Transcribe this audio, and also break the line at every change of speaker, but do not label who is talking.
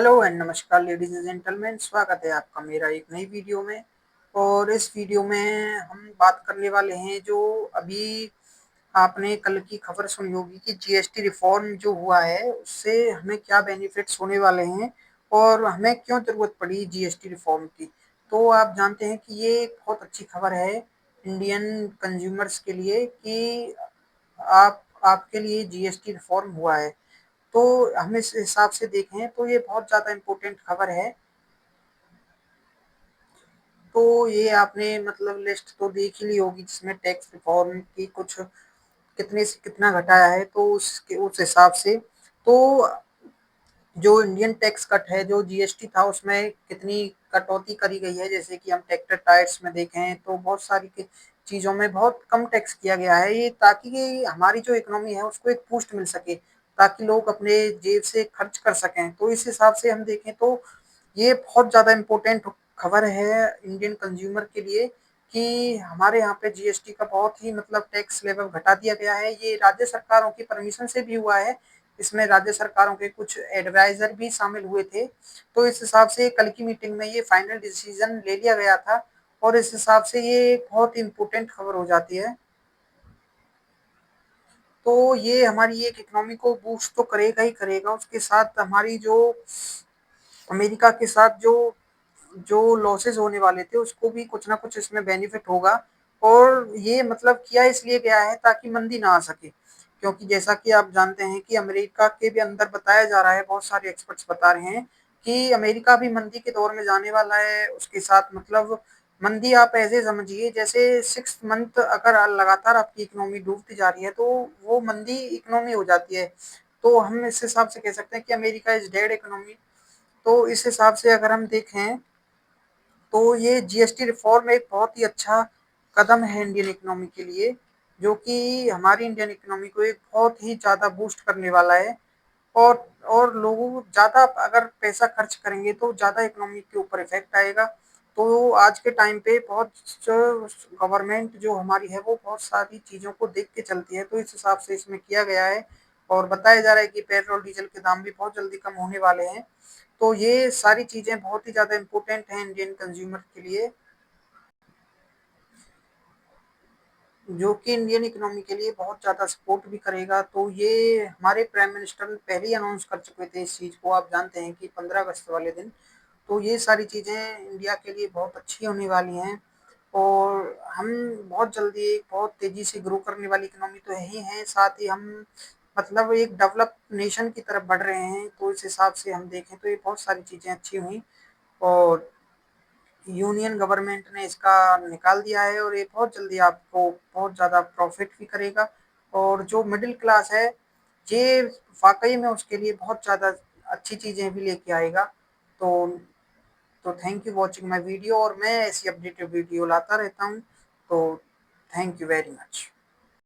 Hello and नमस्कार ladies and gentleman, स्वागत है आपका मेरा एक नई वीडियो में। और इस वीडियो में हम बात करने वाले हैं जो अभी आपने कल की खबर सुनी होगी कि जीएसटी रिफॉर्म जो हुआ है उससे हमें क्या बेनिफिट्स होने वाले हैं और हमें क्यों जरूरत पड़ी जीएसटी रिफॉर्म की। तो आप जानते हैं कि ये एक बहुत अच्छी खबर है इंडियन कंज्यूमर्स के लिए कि आपके लिए जीएसटी रिफॉर्म हुआ है। तो हम इस हिसाब से देखें तो ये बहुत ज़्यादा इम्पोर्टेंट खबर है। तो ये आपने मतलब लिस्ट तो देख ही ली होगी जिसमें टैक्स रिफॉर्म की कुछ कितने से कितना घटाया है, तो उसके उस हिसाब से तो जो इंडियन टैक्स कट है, जो जीएसटी था उसमें कितनी कटौती करी गई है। जैसे कि हम ट्रैक्टर टायर्स में देखें तो बहुत सारी चीज़ों में बहुत कम टैक्स किया गया है, ये ताकि ये हमारी जो इकोनॉमी है उसको एक बूस्ट मिल सके, ताकि लोग अपने जेब से खर्च कर सकें। तो इस हिसाब से हम देखें तो ये बहुत ज़्यादा इम्पोर्टेंट खबर है इंडियन कंज्यूमर के लिए कि हमारे यहाँ पे जीएसटी का बहुत ही मतलब टैक्स लेवल घटा दिया गया है। ये राज्य सरकारों की परमिशन से भी हुआ है, इसमें राज्य सरकारों के कुछ एडवाइजर भी शामिल हुए थे। तो इस हिसाब से कल की मीटिंग में ये फाइनल डिसीजन ले लिया गया था और इस हिसाब से ये एक बहुत इंपॉर्टेंट खबर हो जाती है। तो ये हमारी एक इकोनॉमी को बूस्ट तो करेगा ही करेगा, उसके साथ हमारी जो अमेरिका के साथ जो जो लॉसेस होने वाले थे उसको भी कुछ ना कुछ इसमें बेनिफिट होगा। और ये मतलब किया इसलिए गया है ताकि मंदी ना आ सके, क्योंकि जैसा कि आप जानते हैं कि अमेरिका के भी अंदर बताया जा रहा है, बहुत सारे एक्सपर्ट्स बता रहे हैं कि अमेरिका भी मंदी के दौर में जाने वाला है। उसके साथ मतलब मंदी आप ऐसे समझिए जैसे 6 मंथ अगर लगातार आपकी इकोनॉमी डूबती जा रही है तो वो मंदी इकोनॉमी हो जाती है। तो हम इस हिसाब से कह सकते हैं कि अमेरिका इज डेड इकोनॉमी। तो इस हिसाब से अगर हम देखें तो ये जीएसटी रिफॉर्म एक बहुत ही अच्छा कदम है इंडियन इकोनॉमी के लिए, जो कि हमारी इंडियन इकोनॉमी को एक बहुत ही ज़्यादा बूस्ट करने वाला है। और और लोगों ज़्यादा अगर पैसा खर्च करेंगे तो ज़्यादा इकोनॉमी के ऊपर इफेक्ट आएगा। तो आज के टाइम पे बहुत गवर्नमेंट जो हमारी है वो बहुत सारी चीज़ों को देख के चलती है, तो इस हिसाब से इसमें किया गया है। और बताया जा रहा है कि पेट्रोल डीजल के दाम भी बहुत जल्दी कम होने वाले हैं। तो ये सारी चीज़ें बहुत ही ज़्यादा इम्पोर्टेंट हैं इंडियन कंज्यूमर के लिए, जो कि इंडियन इकोनॉमी के लिए बहुत ज़्यादा सपोर्ट भी करेगा। तो ये हमारे प्राइम मिनिस्टर पहले ही अनाउंस कर चुके थे इस चीज़ को, आप जानते हैं कि 15 अगस्त वाले दिन। तो ये सारी चीज़ें इंडिया के लिए बहुत अच्छी होने वाली हैं और हम बहुत जल्दी एक बहुत तेज़ी से ग्रो करने वाली इकोनॉमी तो है ही हैं, साथ ही हम मतलब एक डेवलप नेशन की तरफ बढ़ रहे हैं। तो इस हिसाब से हम देखें तो ये बहुत सारी चीज़ें अच्छी हुई और यूनियन गवर्नमेंट ने इसका निकाल दिया है और ये बहुत जल्दी आपको बहुत ज़्यादा प्रॉफिट भी करेगा। और जो मिडिल क्लास है ये वाकई में उसके लिए बहुत ज़्यादा अच्छी चीज़ें भी लेके आएगा। तो thank you watching my video, और मैं ऐसी अपडेटेड वीडियो लाता रहता हूँ। तो थैंक यू वेरी मच।